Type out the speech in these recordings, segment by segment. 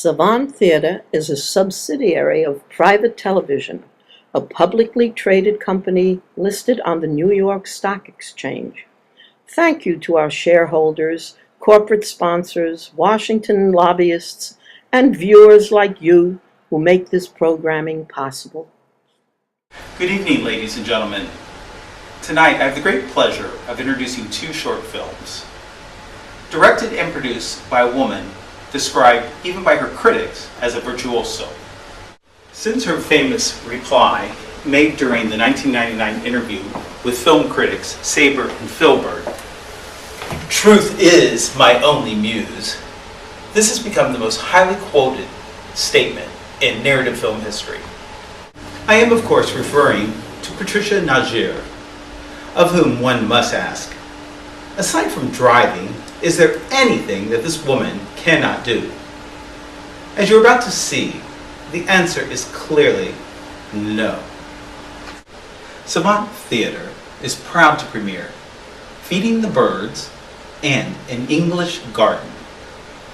Savant Theatre is a subsidiary of Private Television, a publicly traded company listed on the New York Stock Exchange. Thank you to our shareholders, corporate sponsors, Washington lobbyists, and viewers like you who make this programming possible. Good evening, ladies and gentlemen. Tonight, I have the great pleasure of introducing two short films. Directed and produced by a woman described even by her critics as a virtuoso. Since her famous reply made during the 1999 interview with film critics Saber and Filbert, "Truth is my only muse," this has become the most highly quoted statement in narrative film history. I am, of course, referring to Patricia Nagier, of whom one must ask, aside from driving, is there anything that this woman cannot do? As you're about to see, the answer is clearly no. Savant Theatre is proud to premiere Feeding the Birds and An English Garden,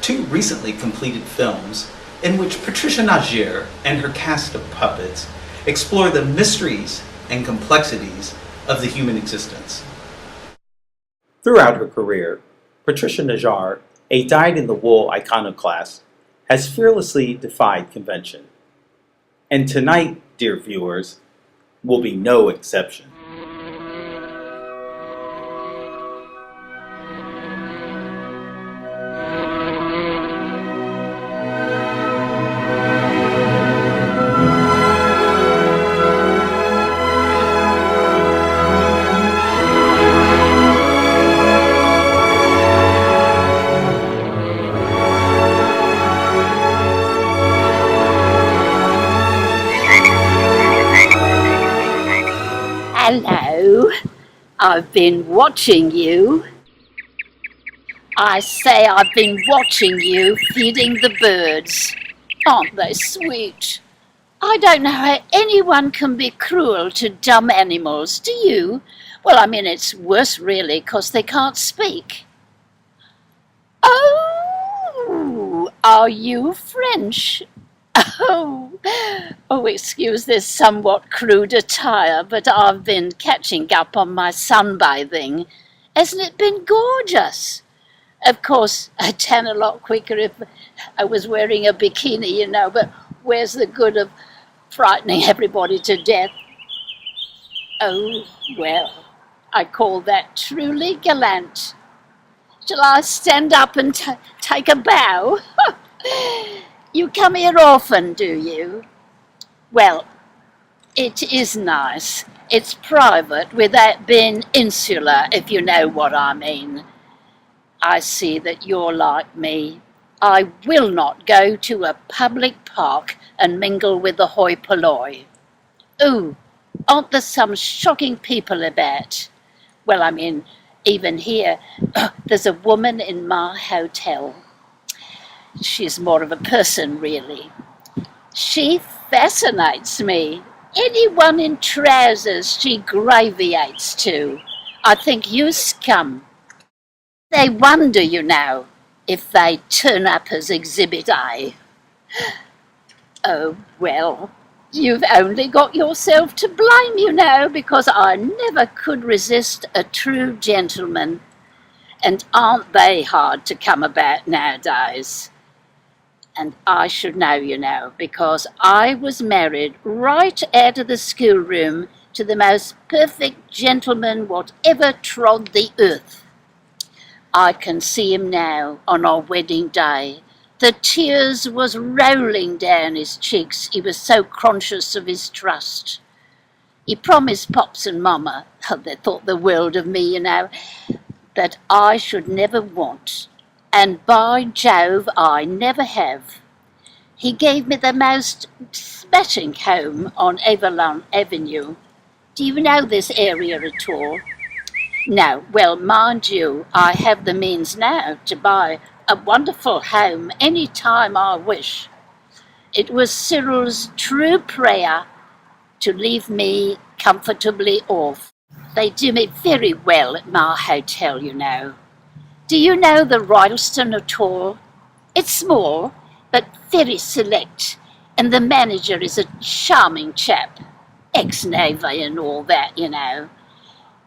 two recently completed films in which Patricia Nagier and her cast of puppets explore the mysteries and complexities of the human existence. Throughout her career, Patricia Nagier, a dyed-in-the-wool iconoclast, has fearlessly defied convention. And tonight, dear viewers, will be no exception. Hello, I've been watching you. I say I've been watching you feeding the birds. Aren't they sweet? I don't know how anyone can be cruel to dumb animals, do you? Well, I mean, it's worse really, 'cause they can't speak. Oh, are you French? Oh, excuse this somewhat crude attire, but I've been catching up on my sunbathing. Hasn't it been gorgeous? Of course, I'd tan a lot quicker if I was wearing a bikini, you know, but where's the good of frightening everybody to death? Oh, well, I call that truly gallant. Shall I stand up and take a bow? You come here often, do you? Well, it is nice. It's private without being insular, if you know what I mean. I see that you're like me. I will not go to a public park and mingle with the hoi polloi. Ooh, aren't there some shocking people about? Well, I mean, even here, there's a woman in my hotel. She's more of a person, really. She fascinates me. Anyone in trousers she graviates to. I think you scum. They wonder, you know, if they turn up as Exhibit A. Oh, well, you've only got yourself to blame, you know, because I never could resist a true gentleman. And aren't they hard to come about nowadays? And I should know, you know, because I was married right out of the schoolroom to the most perfect gentleman whatever trod the earth. I can see him now on our wedding day. The tears was rolling down his cheeks, he was so conscious of his trust. He promised Pops and Mama, they thought the world of me, you know, that I should never want. And by Jove, I never have. He gave me the most smashing home on Avalon Avenue. Do you know this area at all? No, well, mind you, I have the means now to buy a wonderful home any time I wish. It was Cyril's true prayer to leave me comfortably off. They do me very well at my hotel, you know. Do you know the Royalston at all? It's small, but very select, and the manager is a charming chap, ex-Navy and all that, you know.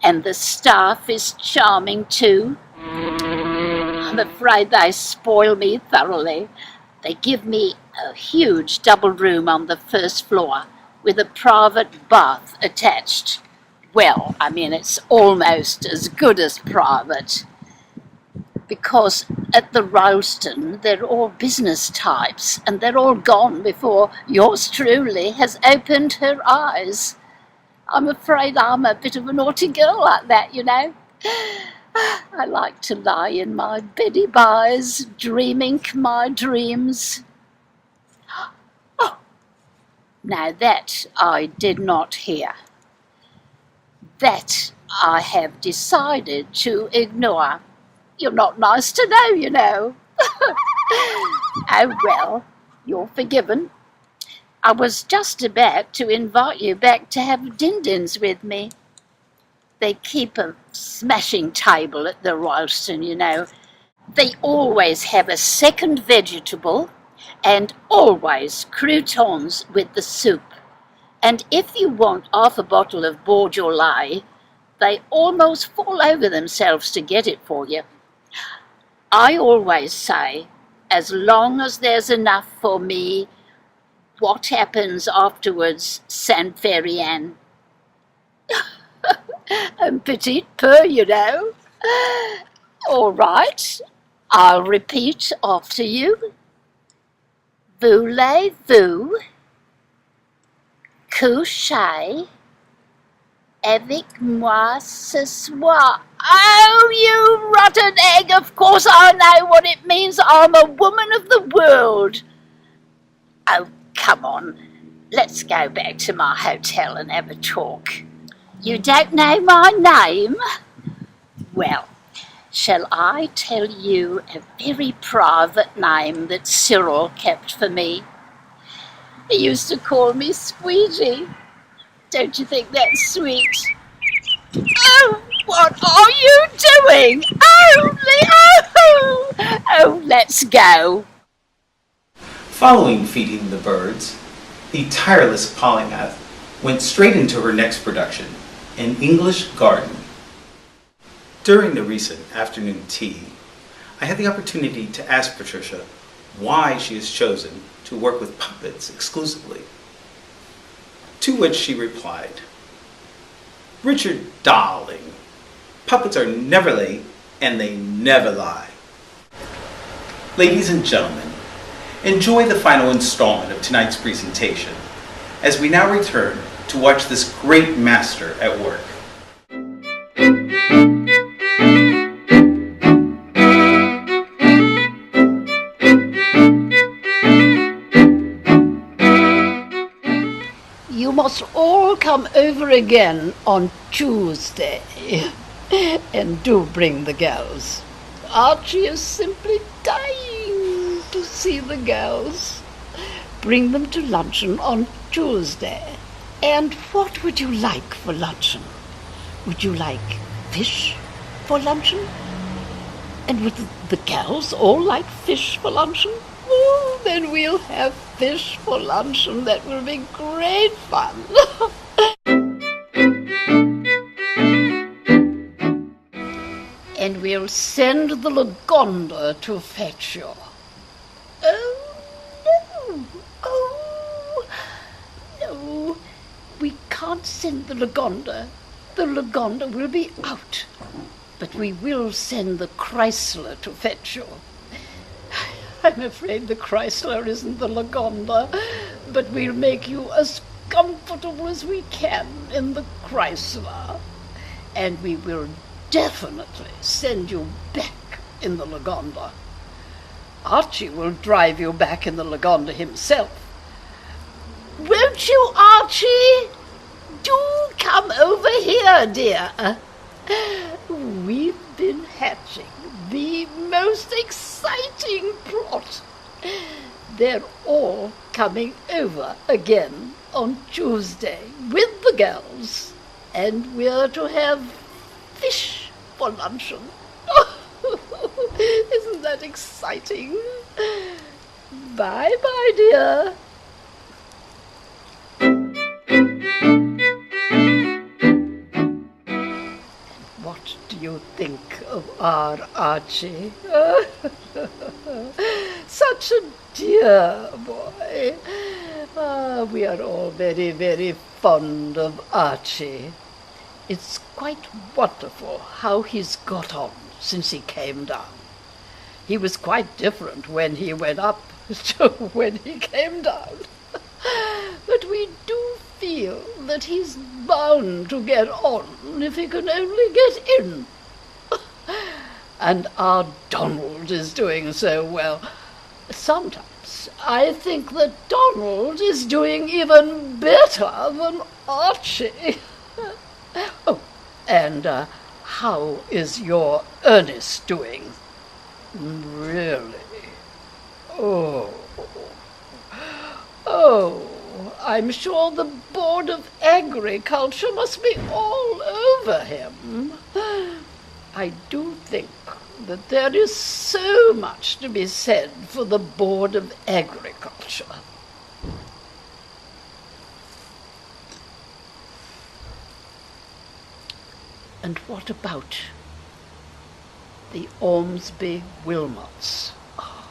And the staff is charming too. I'm afraid they spoil me thoroughly. They give me a huge double room on the first floor with a private bath attached. Well, I mean, it's almost as good as private. Because at the Ralston, they're all business types, and they're all gone before yours truly has opened her eyes. I'm afraid I'm a bit of a naughty girl like that, you know. I like to lie in my beddy byes, dreaming my dreams. Oh, now that I did not hear. That I have decided to ignore. You're not nice to know, you know. Oh, well, you're forgiven. I was just about to invite you back to have din-dins with me. They keep a smashing table at the Ralston, you know. They always have a second vegetable and always croutons with the soup. And if you want half a bottle of Beaujolais, they almost fall over themselves to get it for you. I always say, as long as there's enough for me, what happens afterwards, Saint Ferrian? And petite peu, you know. All right, I'll repeat after you. Voulez-vous coucher avec moi ce soir? Oh, you rotten egg, of course I know what it means. I'm a woman of the world. Oh, come on, let's go back to my hotel and have a talk. You don't know my name? Well, shall I tell you a very private name that Cyril kept for me? He used to call me Squeegee. Don't you think that's sweet? Oh, what are you doing? Oh, let's go. Following feeding the birds, the tireless polymath went straight into her next production, An English Garden. During the recent afternoon tea, I had the opportunity to ask Patricia why she has chosen to work with puppets exclusively. To which she replied, "Richard, darling, puppets are never late and they never lie." Ladies and gentlemen, enjoy the final installment of tonight's presentation as we now return to watch this great master at work. You must all come over again on Tuesday. And do bring the girls. Archie is simply dying to see the girls. Bring them to luncheon on Tuesday. And what would you like for luncheon? Would you like fish for luncheon? And would the girls all like fish for luncheon? Oh, then we'll have fish for luncheon. That will be great fun. And we'll send the Lagonda to fetch you. Oh, no. Oh, no. We can't send the Lagonda. The Lagonda will be out. But we will send the Chrysler to fetch you. I'm afraid the Chrysler isn't the Lagonda, but we'll make you as comfortable as we can in the Chrysler. And we will definitely send you back in the Lagonda. Archie will drive you back in the Lagonda himself. Won't you, Archie? Do come over here, dear. We've been hatching the most exciting plot. They're all coming over again on Tuesday with the girls, and we're to have fish for luncheon. Isn't that exciting? Bye, my dear. What do you think of our Archie? Such a dear boy. We are all very, very fond of Archie. It's quite wonderful how he's got on since he came down. He was quite different when he went up to when he came down. But we do feel that he's bound to get on if he can only get in. And our Donald is doing so well. Sometimes I think that Donald is doing even better than Archie. Oh, and how is your Ernest doing? Really? Oh, I'm sure the Board of Agriculture must be all over him. I do think that there is so much to be said for the Board of Agriculture. And what about the Ormsby Wilmots? Oh,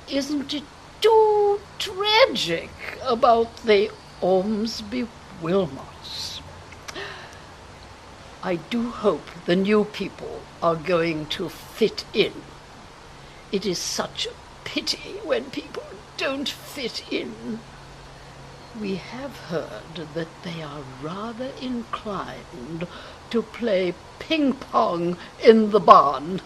isn't it too tragic about the Ormsby Wilmots? I do hope the new people are going to fit in. It is such a pity when people don't fit in. We have heard that they are rather inclined to play ping-pong in the barn.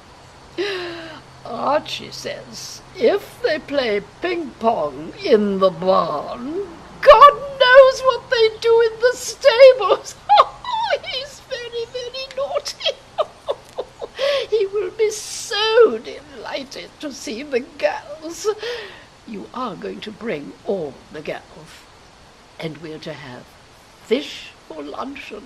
Archie says if they play ping-pong in the barn, God knows what they do in the stables. He's very, very naughty. He will be so delighted to see the girls. You are going to bring all the girls. And we're to have fish for luncheon.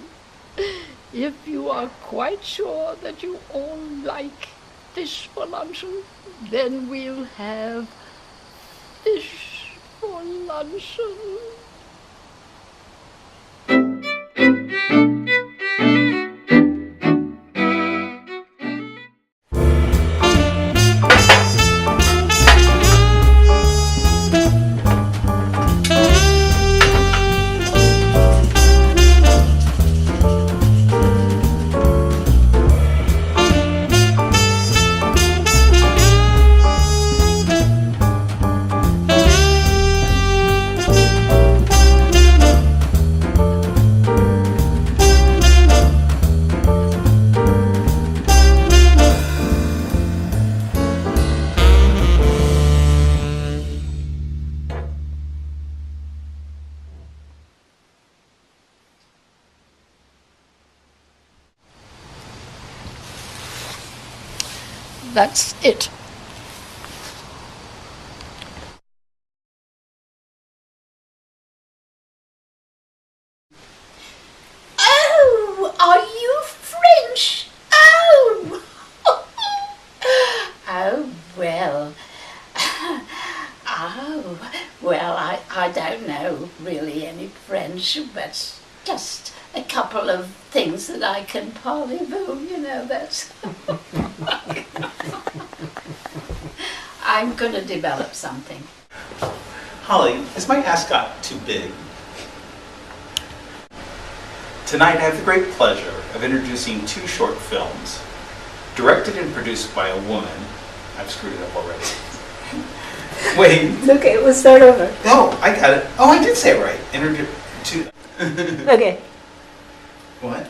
If you are quite sure that you all like fish for luncheon, then we'll have fish for luncheon. That's it. Oh, are you French? Oh! Oh, well. Oh, well, I don't know really any French, but just a couple of things that I can parlez-vous, you know, that's... I'm going to develop something. Holly, is my ascot too big? Tonight I have the great pleasure of introducing two short films, directed and produced by a woman. I've screwed it up already. Wait. It's okay, we'll start over. No, I got it. Oh, I did say it right. Okay. What?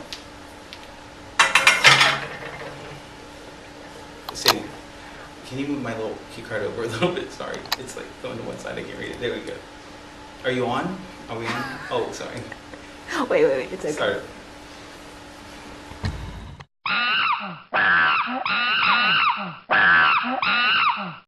Say, can you move my little key card over a little bit? Sorry, it's like going to one side. I can't read it. There we go. Are you on? Are we on? Oh, sorry. Wait, it's okay. Start.